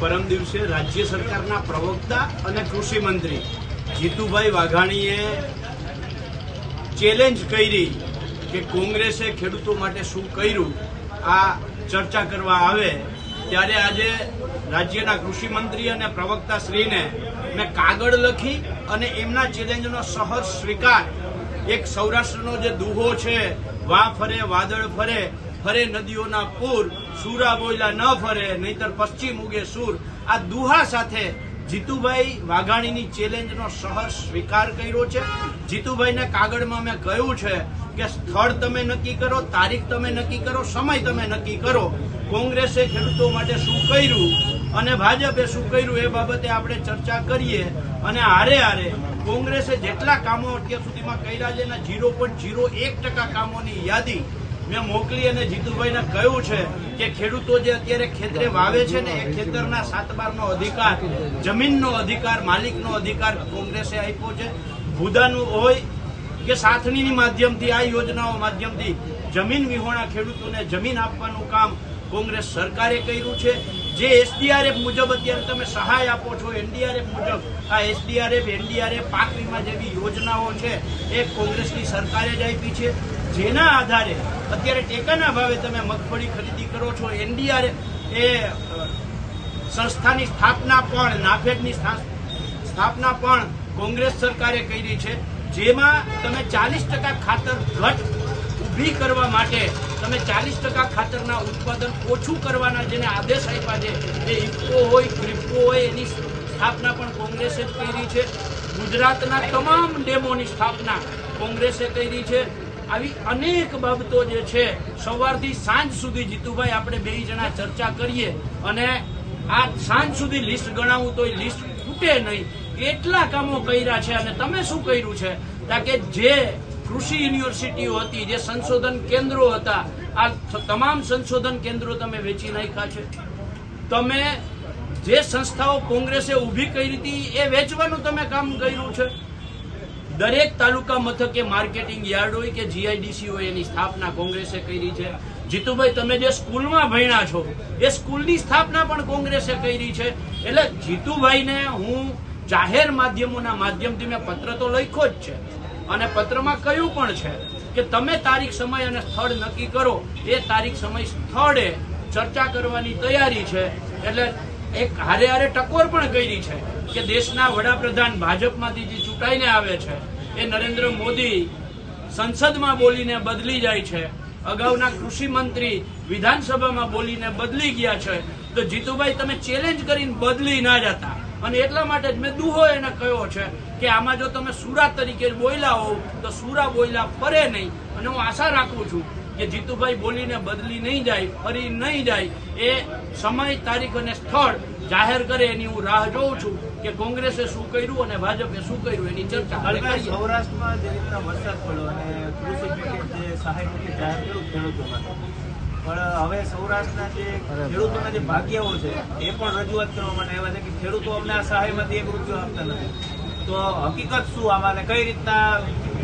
પરમ દિવસે રાજ્ય સરકારના પ્રવક્તા અને કૃષિ મંત્રી જીતુભાઈ વાઘાણીએ ચેલેન્જ કરી કે કોંગ્રેસે ખેડૂતો માટે શું કર્યું આ ચર્ચા કરવા આવે ત્યારે આજે રાજ્યના કૃષિ મંત્રી અને પ્રવક્તા શ્રીને મેં કાગળ લખી અને એમના ચેલેન્જનો સહજ સ્વીકાર એક સૌરાષ્ટ્રનો જે દુહો છે, વા ફરે વાદળ ફરે ફરે નદીઓના પૂર, સૂરા બોયલા ન ફરે નહીતર પશ્ચિમ ઉગે સૂર, આ દુહા સાથે જીતુભાઈ વાઘાણીની ચેલેન્જનો સહજ સ્વીકાર કર્યો છે. જીતુભાઈને કાગળમાં મેં કહ્યું છે કે સ્થળ તમે નક્કી કરો, તારીખ તમે નક્કી કરો, સમય તમે નક્કી કરો. કોંગ્રેસે ખેડૂતો માટે શું કર્યું અને ભાજપે શું કર્યું એ બાબતે આપણે ચર્ચા કરીએ. અને હારે હારે કોંગ્રેસે જેટલા કામો અત્યાર સુધીમાં કર્યા છે એના 0.01% કામોની યાદી મેં મોકલી અને જીતુભાઈને કહ્યું છે કે ખેડૂતો જે અત્યારે ખેતરે વાવે છે ને એ ખેતરના 7/12નો અધિકાર, જમીનનો અધિકાર, માલિકનો અધિકાર કોંગ્રેસે આપ્યો છે. ભૂદાનું હોય કે સાથણીની માધ્યમથી આ યોજનાઓ માધ્યમથી જમીન વિહોણા ખેડૂતોને જમીન આપવાનું કામ કોંગ્રેસ સરકારે કર્યું છે. જે એસડીઆરએફ મુજબ અત્યારે તમે સહાય આપો છો, એનડીઆરએફ મુજબ આ એસડીઆરએફ, એનડીઆરએફ, પાક વીમા જેવી યોજનાઓ છે એ કોંગ્રેસની સરકારે જ આપી છે. જેના આધારે અત્યારે ટેકાના ભાવે તમે મગફળી ખરીદી કરો છો. એનડીઆરએફ એ સંસ્થાની સ્થાપના પણ, નાફેડની સ્થાપના પણ કોંગ્રેસ સરકારે કરી છે. જેમાં તમે 40% ખાતર ઘટ ઊભી કરવા માટે તમે 40% ખાતરના ઉત્પાદન ઓછું કરવાના જેને આદેશ આપ્યા છે, એ ઇફકો હોય, ક્રિપ્કો હોય, એની સ્થાપના પણ કોંગ્રેસે જ કરી છે. ગુજરાતના તમામ ડેમોની સ્થાપના કોંગ્રેસે કરી છે. આવી અનેક બાબતો જે છે સવારથી સાંજ સુધી જીતુભાઈ આપણે બે જણા ચર્ચા કરીએ અને આ સાંજ સુધી લિસ્ટ ગણાવું તો લિસ્ટ ખૂટે નહીં એટલા કામો કર્યા છે. અને તમે શું કર્યું છે કે જે કૃષિ યુનિવર્સિટીઓ હતી, જે સંશોધન કેન્દ્રો હતા, આ તમામ સંશોધન કેન્દ્રો તમે વેચી નાખ્યા છે. તમે જે સંસ્થાઓ કોંગ્રેસે ઊભી કરી હતી એ વેચવાનું તમે કામ કર્યું છે. દરેક તાલુકા મથકે માર્કેટિંગ યાર્ડ હોય કે જીઆઈડીસી હોય એની સ્થાપના કોંગ્રેસે કરી છે. જીતુભાઈ તમે જે સ્કૂલમાં ભણ્યા છો એ સ્કૂલની સ્થાપના પણ કોંગ્રેસે કરી છે. એટલે જીતુભાઈને હું જાહેર માધ્યમોના માધ્યમથી મેં પત્ર તો લખ્યો જ છે અને પત્રમાં કહ્યું પણ છે કે તમે તારીખ, સમય અને સ્થળ નક્કી કરો. એ તારીખ, સમય, સ્થળે ચર્ચા કરવાની તૈયારી છે. એટલે એક હારે હારે ટકોર પણ કરી છે કે દેશના વડાપ્રધાન ભાજપમાંથી જે ચૂંટાઈને આવે છે એ નરેન્દ્ર મોદી સંસદમાં બોલીને બદલી જાય છે. અગાઉના કૃષિ મંત્રી વિધાનસભામાં બોલીને બદલી ગયા છે. તો જીતુભાઈ તમે ચેલેન્જ કરીને બદલી ના જતા અને એટલા માટે જ મેં દુહો એને કહ્યો છે કે આમાં જો તમે સુરા તરીકે બોલ્યા હોવ તો સુરા બોલ્યા ફરે નહીં. અને હું આશા રાખું છું કે જીતુભાઈ બોલીને બદલી નહીં જાય, ફરી નહીં જાય. એ સમય, તારીખ અને સ્થળ જાહેર કરે એની હું રાહ જોઉં છું કે કોંગ્રેસે શું કર્યું અને ભાજપે શું કર્યું એની ચર્ચા. સૌરાષ્ટ્રમાં જે રીતના વરસાદ પડ્યો અને કૃષિ પેકેજ જે સહાય પેકેજ જાહેર કર્યું ખેડૂતો માટે, પણ હવે સૌરાષ્ટ્રના જે ખેડૂતોના જે ભાગ્યાઓ છે એ પણ રજૂઆત કરવા માટે આવ્યા છે કે ખેડૂતો અમને આ સહાયમાંથી 1 રૂપિયો આપતા નથી. તો હકીકત શું આમાં, કઈ રીતના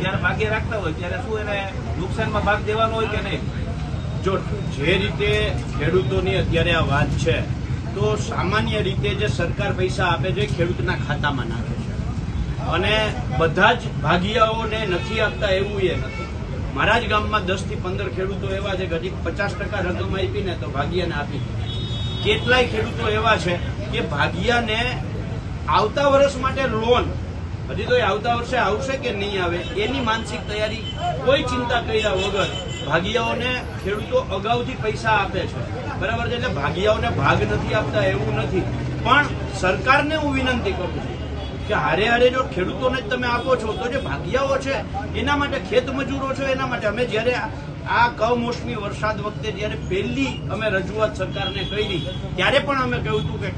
જયારે ભાગ્ય રાખતા હોય ત્યારે શું એને નુકસાનમાં ભાગ દેવાનો હોય કે નહીં? જો જે રીતે ખેડૂતોની અત્યારે આ વાત છે તો સામાન્ય રીતે જે સરકાર પૈસા આપે છે ખેડૂતના ખાતામાં નાખે છે અને બધા જ ભાગીયાઓને નથી આપતા એવું એ નથી. મારા જ ગામમાં 10 થી 15 ખેડૂતો એવા છે કે હજી 50% રકમ આપીને તો ભાગિયાને આપી. કેટલાય ખેડૂતો એવા છે કે ભાગિયાને આવતા વર્ષ માટે લોન, હજી તો આવતા વર્ષે આવશે કે નહીં આવે એની માનસિક તૈયારી કોઈ ચિંતા કર્યા વગર ભાગિયાઓને ખેડૂતો અગાઉથી પૈસા આપે છે. બરાબર છે. એટલે ભાગિયાઓને ભાગ નથી આપતા એવું નથી. પણ સરકારને હું વિનંતી કરું છું કે હારે હારે જો ખેડૂતોને જ તમે આપો છો તો જે ભાગિયાઓ છે એના માટે, ખેત મજૂરો છો એના માટે, અમે જયારે આ કમોસમી વરસાદ વખતે જયારે પહેલી અમે રજૂઆત સરકારને કરી ત્યારે પણ અમે કહ્યું હતું કે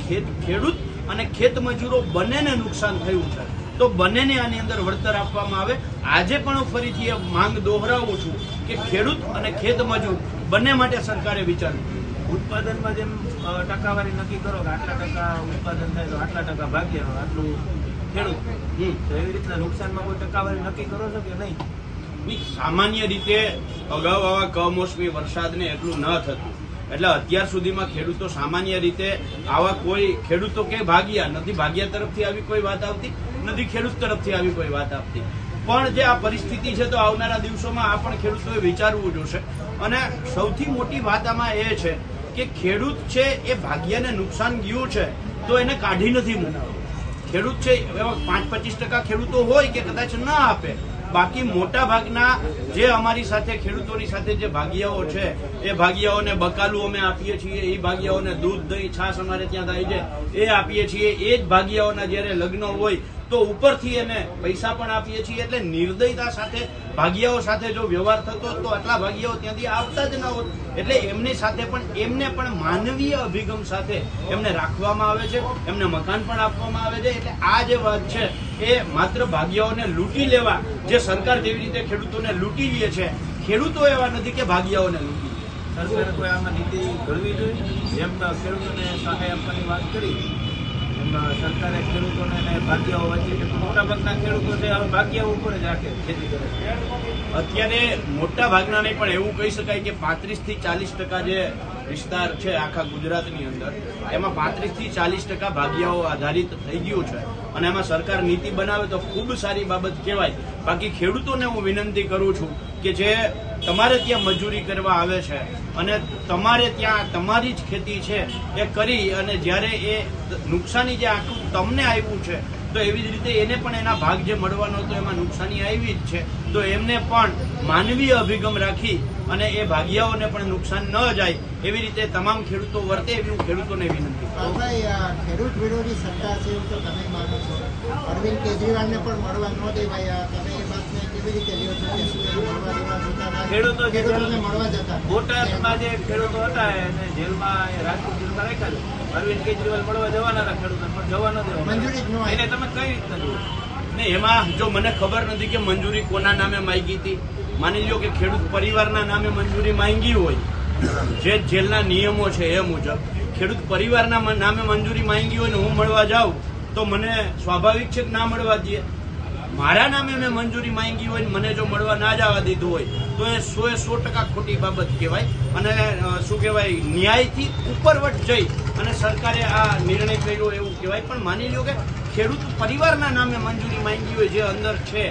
ખેડૂત અને ખેત મજૂરો બંનેને નુકસાન થયું છે તો બંનેને આની અંદર વળતર આપવામાં આવે. આજે પણ હું ફરીથી એ માંગ દોહરાવું છું કે ખેડૂત અને ખેત મજૂર બંને માટે સરકારે વિચારવું. ઉત્પાદનમાં જેમ ટકાવારી નક્કી કરો કે આટલા ટકા ઉત્પાદન થાય તો આટલા ટકા ભાગ્ય, આટલું ખેડૂત, તો એવી રીતના નુકસાનમાં કોઈ ટકાવારી નક્કી કરો છો કે નહીં? સામાન્ય રીતે અગાઉ આવા કમોસમી વરસાદને એટલું ન થતું એટલે અત્યાર સુધીમાં ખેડૂતો સામાન્ય રીતે આવા કોઈ ખેડૂતો કે ભાગ્યા નથી, ભાગ્યા તરફથી આવી કોઈ વાત આવતી નથી, ખેડૂત તરફથી આવી કોઈ વાત આવતી. પણ જે આ પરિસ્થિતિ છે તો આવનારા દિવસોમાં આ પણ ખેડૂતોએ વિચારવું જોશે. અને સૌથી મોટી વાત આમાં એ છે કે ખેડૂત છે એ ભાગ્યને નુકસાન ગયું છે તો એને કાઢી નથી મૂકતો. ખેડૂત છે એવા 5-25% ખેડૂતો હોય કે કદાચ ના આપે, બાકી મોટા ભાગના જે અમારી સાથે ખેડૂતોની સાથે જે ભાગીયાઓ છે એ ભાગીયાઓને બકાલું અમે આપીએ છીએ, એ ભાગીયાઓને દૂધ દહીં છાશ અમારે ત્યાં થાય છે એ આપીએ છીએ. એ જ ભાગીયાઓના જયારે લગ્ન હોય તો ઉપરથી એને પૈસા પણ આપીએ છીએ. એટલે નિર્દયતા સાથે ભાગીયાઓ સાથે જો વ્યવહાર થતો તો આટલા ભાગીયાઓ ત્યાંથી આવતા જ ન હોત. એટલે એમની સાથે પણ એમને પણ માનવીય અભિગમ સાથે એમને રાખવામાં આવે છે, એમને મકાન પણ આપવામાં આવે છે. એટલે આ જે વાત છે એ માત્ર ભાગીયાઓને લૂંટી લેવા, જે સરકાર જેવી રીતે ખેડૂતોને લૂંટી લે છે, ખેડૂતો એવા નથી કે ભાગીયાઓને લૂંટી લે. સરકારે કોઈ આમાં નીતિ ઘડવી જોઈએ. જેમ ખેડૂતોને સહાય આપવાની વાત કરી, સરકારે ખેડૂતોને અને ભાગ્યાઓ વચ્ચે કે મોટા ભાગના ખેડૂતો છે હવે ભાગ્યાઓ ઉપર જ રાખે ખેતી કરે છે. અત્યારે મોટા ભાગના નહીં પણ એવું કહી શકાય કે 35 થી 40% જે વિસ્તાર છે આખા ગુજરાતની અંદર, એમાં 35 થી 40% ભાગ્યાઓ આધારિત થઈ ગયું છે. અને એમાં સરકાર નીતિ બનાવે તો ખૂબ સારી બાબત કહેવાય. બાકી ખેડૂતોને હું વિનંતી કરું છું કે જે તમારે ત્યાં મજૂરી કરવા આવે છે અને તમારે ત્યાં તમારી જ ખેતી છે એ કરી અને જ્યારે એ નુકસાની જે આખું તમને આવ્યું છે તો એવી જ રીતે એને પણ એના ભાગ જે મળવાનો હતો એમાં નુકસાની આવી જ છે, તો એમને પણ માનવીય અભિગમ રાખી અને એ ભાગીયાઓને પણ નુકસાન ન જાય એવી રીતે તમામ ખેડૂતો વર્તે એવી હું ખેડૂતોને વિનંતી કરું. ખેડૂત વિરોધી સરકાર છે એવું તો તમે માનો છો? અરવિંદ કેજરીવાલને પણ મળવા ન દેવાયા, તમે એ વાતને કેવી રીતે લ્યો છો કે શું એ મળવા દેવા જતા ના? ખેડૂતોને મળવા જતા બોટાદમાં જે ખેડૂતો હતા એને જેલમાં રાજકોટ જેલમાં રાખ્યા છે. અરવિંદ કેજરીવાલ મળવા જવાના હતા ખેડૂતો, પણ જવા ન દેવા. મંજૂરી જ ન હોય. એને તમે કઈ રીતના જુઓ? ને એમાં જો મને ખબર નથી કે મંજૂરી કોના નામે માંગી હતી. માની લો કે ખેડૂત પરિવારના નામે મંજૂરી માંગી હોય, જે જેલના નિયમો છે એ મુજબ ખેડૂત પરિવારના નામે મંજૂરી માંગી હોય ને હું મળવા જાઉં તો મને સ્વાભાવિક છે કે ના મળવા દે. મારા નામે મેં મંજૂરી માંગી હોય ને મને જો મળવા ના જવા દીધું હોય તો એ 100% ખોટી બાબત કહેવાય. અને શું કહેવાય, ન્યાયથી ઉપરવટ જઈ અને સરકારે આ નિર્ણય કર્યો એવું કહેવાય. પણ માની લો કે ખેડૂત પરિવારના નામે મંજૂરી માંગી હોય, જે અંદર છે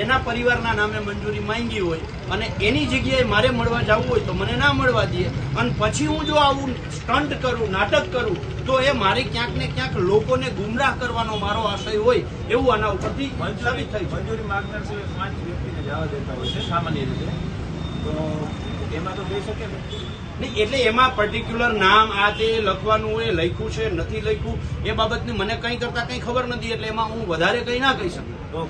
એના પરિવારના નામે મંજૂરી માંગી હોય અને એની જગ્યાએ મારે મળવા જવું હોય તો મને ના મળવા દે. અને પછી હું જો આવું સ્ટન્ટ કરું, નાટક કરું તો એ મારે ક્યાંક ને ક્યાંક લોકોને ગુમરાહ કરવાનો મારો આશય હોય એવું આના ઉપરથી સાબિત થાય છે. મંજૂરી માંગનાર સિવાય 5 વ્યક્તિને જવા દેતા હોય છે સામાન્ય રીતે, તો એમાં તો થઈ શકે ને. નહીં, એટલે એમાં પર્ટિક્યુલર નામ આ તે લખવાનું હોય, લખ્યું છે નથી લખ્યું એ બાબતની મને કંઈ કરતા કંઈ ખબર નથી, એટલે એમાં હું વધારે કંઈ ના કહી શકું. તો